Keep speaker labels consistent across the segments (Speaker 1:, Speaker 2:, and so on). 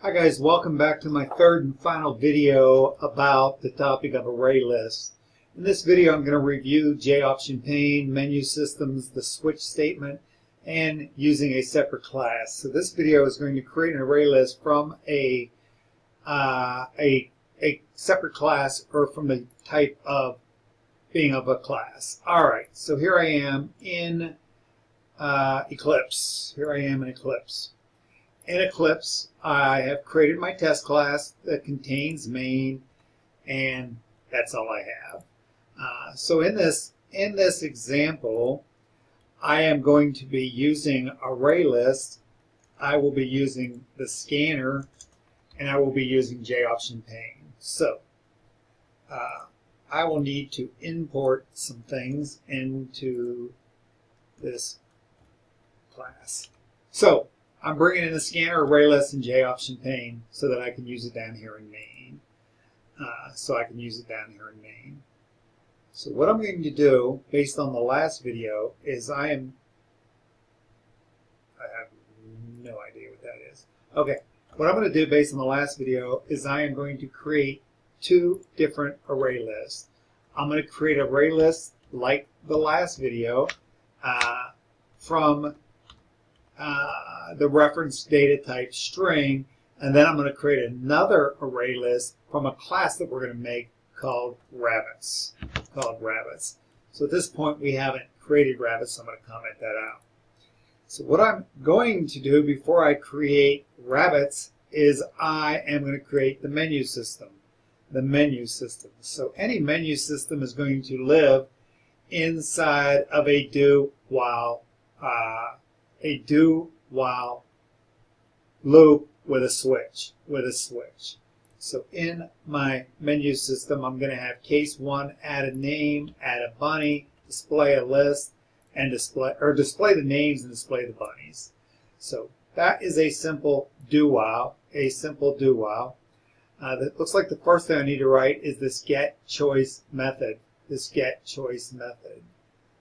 Speaker 1: Hi guys, welcome back to my third and final video about the topic of ArrayList. In this video I'm going to review J-option pane, menu systems, the switch statement, and using a separate class. So this video is going to create an ArrayList from a separate class or from the type of being of a class. Alright, so here I am in Eclipse. In Eclipse, I have created my test class that contains main, and that's all I have. So in this example, I am going to be using ArrayList. I will be using the scanner, and I will be using J-option pane. So I will need to import some things into this class. So I'm bringing in the scanner, ArrayList, and J-option pane so that I can use it down here in main. So what I'm going to do, based on the last video, is I have no idea what that is. Okay, what I'm going to do based on the last video is I am going to create two different array lists. I'm going to create an array list like the last video from the reference data type string, and then I'm going to create another array list from a class that we're going to make called rabbits. So at this point we haven't created rabbits, so I'm going to comment that out. So what I'm going to do before I create rabbits is I am going to create the menu system. So any menu system is going to live inside of a do-while loop with a switch. So in my menu system, I'm going to have case 1, add a name, add a bunny, display a list, and display the names and display the bunnies. So that is a simple do-while. That looks like the first thing I need to write is this getChoice method.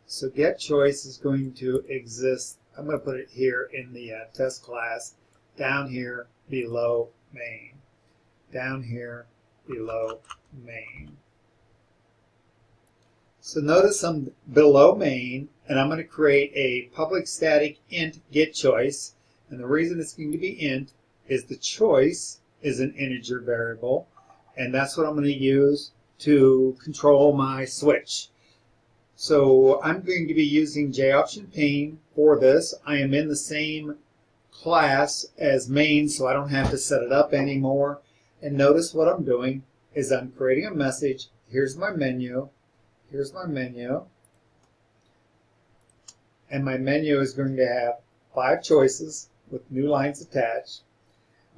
Speaker 1: So getChoice is going to exist. I'm going to put it here in the test class, down here below main. So notice I'm below main, and I'm going to create a public static int getChoice. And the reason it's going to be int is the choice is an integer variable, and that's what I'm going to use to control my switch. So I'm going to be using J-option pane for this. I am in the same class as main, so I don't have to set it up anymore. And notice what I'm doing is I'm creating a message. Here's my menu. And my menu is going to have 5 choices with new lines attached.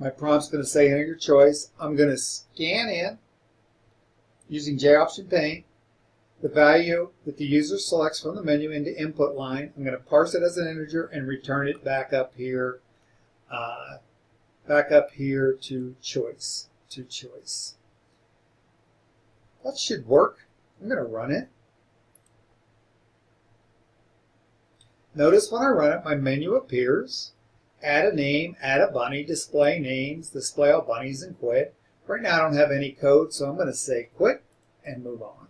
Speaker 1: My prompt's going to say enter your choice. I'm going to scan in using J-option pane the value that the user selects from the menu into input line. I'm going to parse it as an integer and return it back up here to choice. That should work. I'm going to run it. Notice when I run it, my menu appears. Add a name, add a bunny, display names, display all bunnies, and quit. Right now I don't have any code, so I'm going to say quit and move on.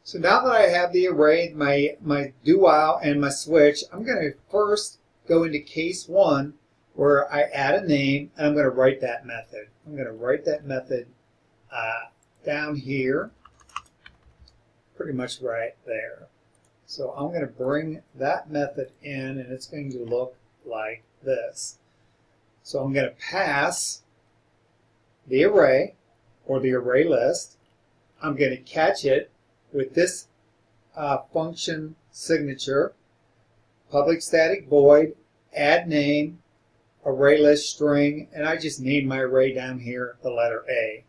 Speaker 1: So now that I have the array, my do-while, and my switch, I'm going to first go into case 1 where I add a name, and I'm going to write that method. Down here, pretty much right there. So I'm going to bring that method in, and it's going to look like this. So I'm going to pass the array, or the array list. I'm going to catch it with this function signature, public static void, add name, array list string, and I just named my array down here the letter A.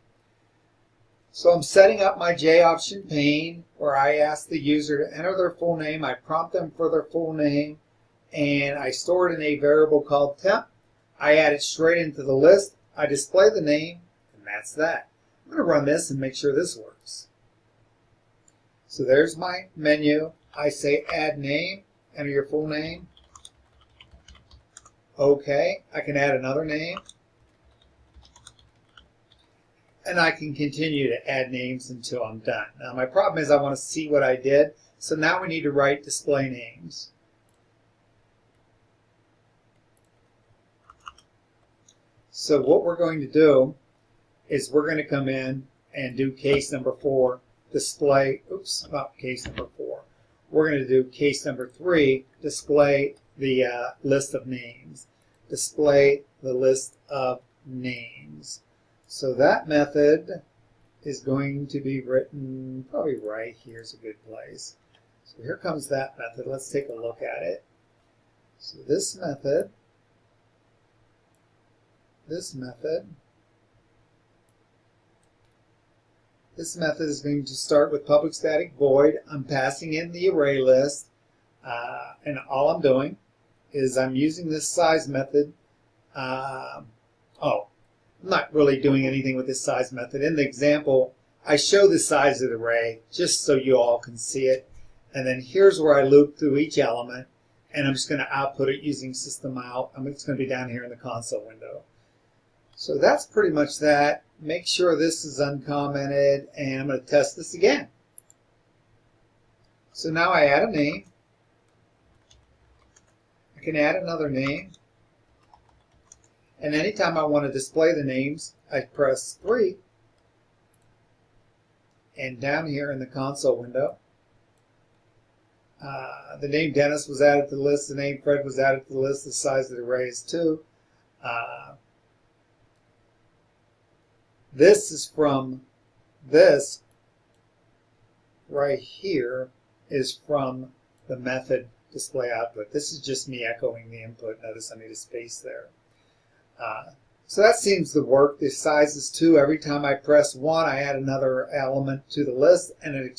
Speaker 1: So I'm setting up my J-option pane where I ask the user to enter their full name. I prompt them for their full name, and I store it in a variable called temp. I add it straight into the list. I display the name, and that's that. I'm going to run this and make sure this works. So there's my menu. I say add name, enter your full name. Okay, I can add another name. and I can continue to add names until I'm done. Now my problem is I want to see what I did, so now we need to write display names. So what we're going to do is we're going to come in and do case number 4, display, oops, not case number 4. We're going to do case number 3, display the list of names. Display the list of names. So that method is going to be written probably right here is a good place. So here comes that method. Let's take a look at it. So this method is going to start with public static void. I'm passing in the array list, and all I'm doing is I'm using this size method. I'm not really doing anything with this size method. In the example, I show the size of the array just so you all can see it. And then here's where I loop through each element, and I'm just going to output it using system out. It's going to be down here in the console window. So that's pretty much that. Make sure this is uncommented, and I'm going to test this again. So now I add a name. I can add another name. And anytime I want to display the names, I press 3. And down here in the console window, the name Dennis was added to the list, the name Fred was added to the list, the size of the array is 2. This is from this right here is from the method display output. This is just me echoing the input. Notice I need a space there. So that seems to work. The size is 2. Every time I press 1, I add another element to the list, and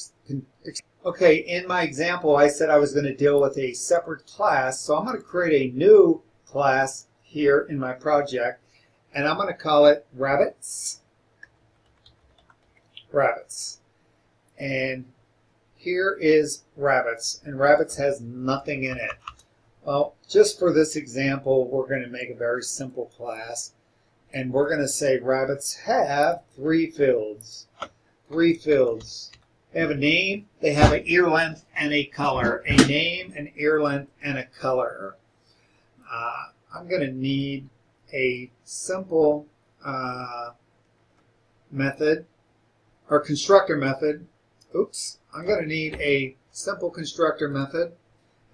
Speaker 1: okay, in my example, I said I was going to deal with a separate class, so I'm going to create a new class here in my project, and I'm going to call it Rabbits. And here is Rabbits, and Rabbits has nothing in it. Well, just for this example, we're going to make a very simple class, and we're going to say Rabbits have 3 fields. 3 fields. They have a name, they have an ear length, and a color. A name, an ear length, and a color. I'm going to need a simple method, or constructor method. Oops. I'm going to need a simple constructor method,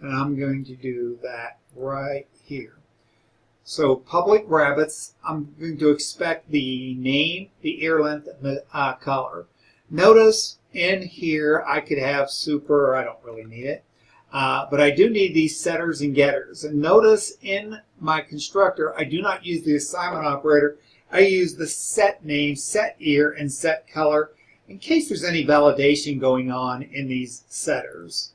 Speaker 1: and I'm going to do that right here. So public Rabbits, I'm going to expect the name, the ear length, and the color. Notice in here I could have super, I don't really need it, but I do need these setters and getters. And notice in my constructor I do not use the assignment operator. I use the set name, set ear, and set color in case there's any validation going on in these setters.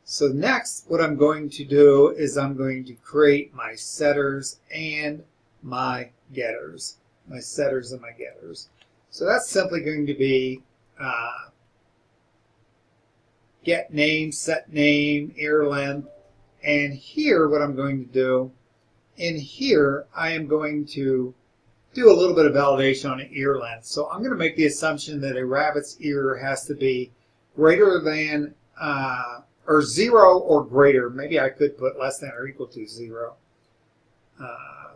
Speaker 1: So next, what I'm going to do is I'm going to create my setters and my getters. My setters and my getters. So that's simply going to be get name, set name, ear length. And here, what I'm going to do, in here, I am going to do a little bit of validation on an ear length. So I'm going to make the assumption that a rabbit's ear has to be greater than or 0 or greater. Maybe I could put less than or equal to 0.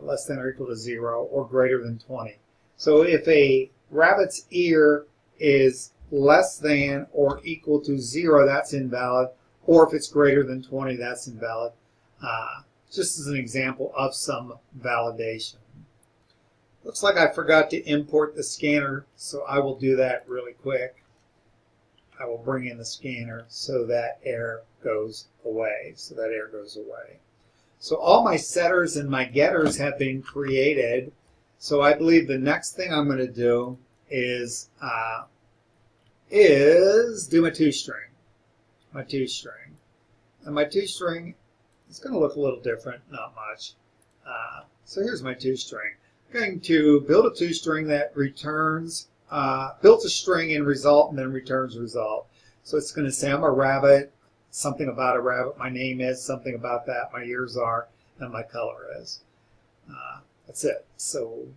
Speaker 1: Less than or equal to 0 or greater than 20. So if a rabbit's ear is less than or equal to 0, that's invalid. Or if it's greater than 20, that's invalid. Just as an example of some validation. Looks like I forgot to import the scanner, so I will do that really quick. I will bring in the scanner so that error goes away. So all my setters and my getters have been created. So I believe the next thing I'm going to do is do my toString. And my toString is going to look a little different, not much. So here's my toString. I'm going to build a toString that returns, builds a string in result and then returns result. So it's going to say I'm a rabbit, something about a rabbit, my name is, something about that, my ears are, and my color is. That's it. So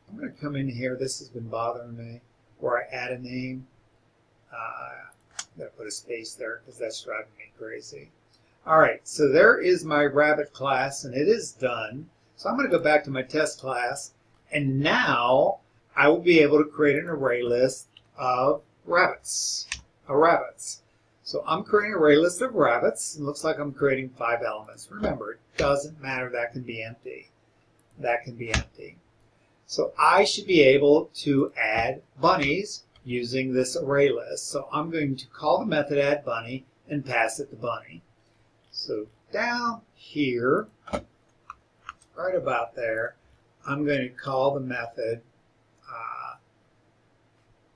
Speaker 1: I'm going to come in here. This has been bothering me, where I add a name. I'm going to put a space there because that's driving me crazy. All right, so there is my rabbit class, and it is done. So I'm going to go back to my test class, and now I will be able to create an array list of rabbits. So I'm creating an array list of rabbits. It looks like I'm creating 5 elements. Remember, it doesn't matter. That can be empty. That can be empty. So I should be able to add bunnies using this array list. So I'm going to call the method addBunny and pass it to bunny. So down here, right about there, I'm going to call the method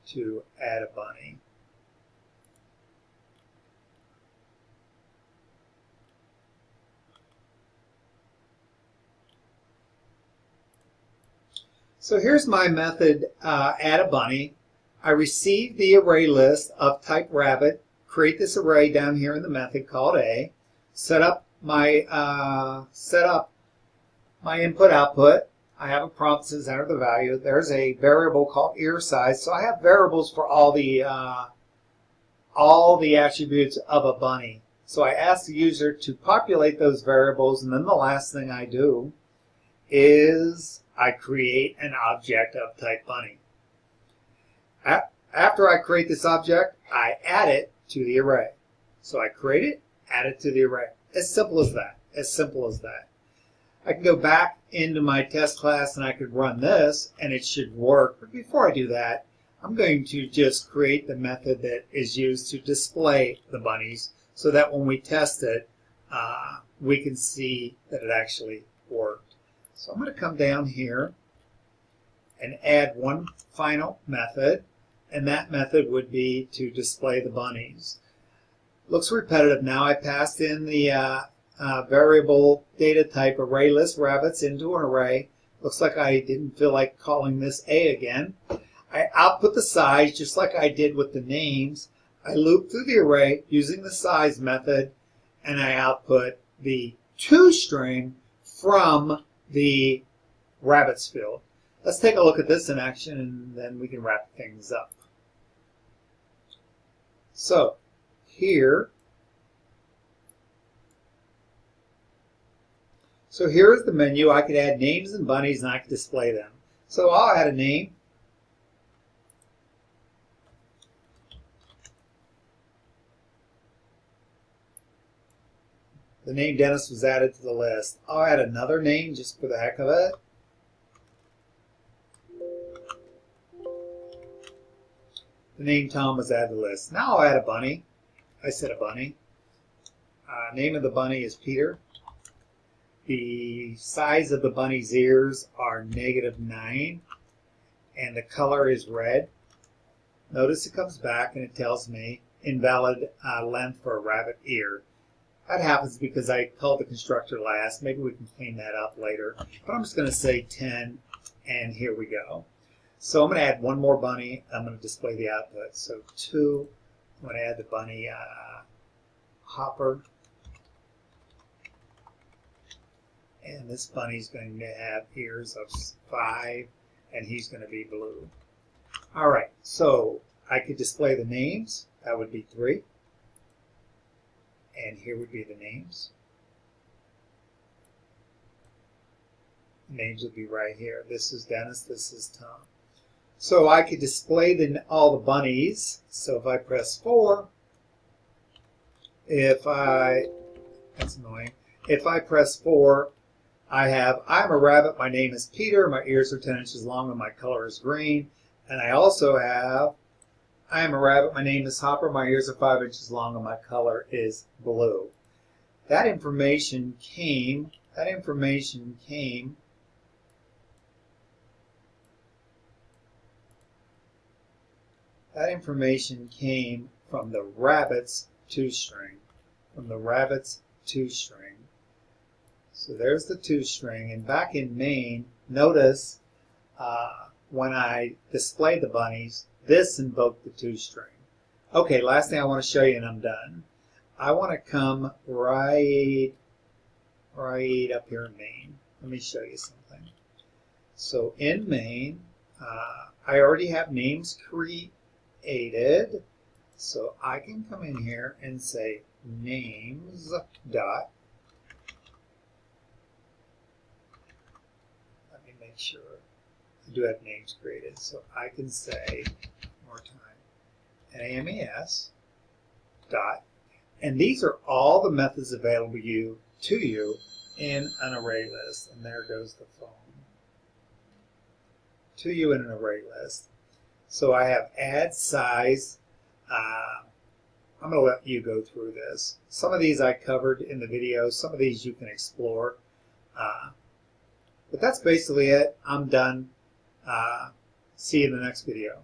Speaker 1: to add a bunny. So here's my method add a bunny. I receive the array list of type rabbit, create this array down here in the method called A, set up my input output. I have a prompt that says enter the value. There's a variable called ear size. So I have variables for all the attributes of a bunny. So I ask the user to populate those variables, and then the last thing I do is I create an object of type bunny. After I create this object, I add it to the array. So I create it, add it to the array. As simple as that. As simple as that. I can go back into my test class and I could run this and it should work. But before I do that, I'm going to just create the method that is used to display the bunnies so that when we test it, we can see that it actually worked. So I'm going to come down here and add one final method, and that method would be to display the bunnies. Looks repetitive now. I passed in the variable data type ArrayList rabbits into an array. Looks like I didn't feel like calling this A again. I output the size just like I did with the names. I loop through the array using the size method, and I output the toString from the rabbits field. Let's take a look at this in action, and then we can wrap things up. So here is the menu. I could add names and bunnies, and I could display them. So I'll add a name. The name Dennis was added to the list. I'll add another name just for the heck of it. The name Tom was added to the list. Now I'll add a bunny. I said a bunny. Name of the bunny is Peter. The size of the bunny's ears are -9, and the color is red. Notice it comes back and it tells me invalid length for a rabbit ear. That happens because I called the constructor last. Maybe we can clean that up later. But I'm just going to say 10, and here we go. So I'm going to add one more bunny. I'm going to display the output. So 2, I'm going to add the bunny Hopper. And this bunny's going to have ears of 5, and he's going to be blue. All right, so I could display the names. That would be 3. And here would be the names. The names would be right here. This is Dennis, this is Tom. So I could display all the bunnies. So if I press 4, that's annoying. If I press 4, I'm a rabbit, my name is Peter, my ears are 10 inches long, and my color is green. And I also have, I am a rabbit, my name is Hopper, my ears are 5 inches long, and my color is blue. That information came from the rabbit's toString. So there's the toString, and back in main, notice when I display the bunnies, this invoked the toString. Okay, last thing I want to show you, and I'm done. I want to come right up here in main. Let me show you something. So in main, I already have names created. So I can come in here and say names dot. Let me make sure I do have names created. So I can say one more time names dot. And these are all the methods available to you in an array list. And there goes the phone. To you in an array list. So I have add size. I'm going to let you go through this. Some of these I covered in the video. Some of these you can explore. But that's basically it. I'm done. See you in the next video.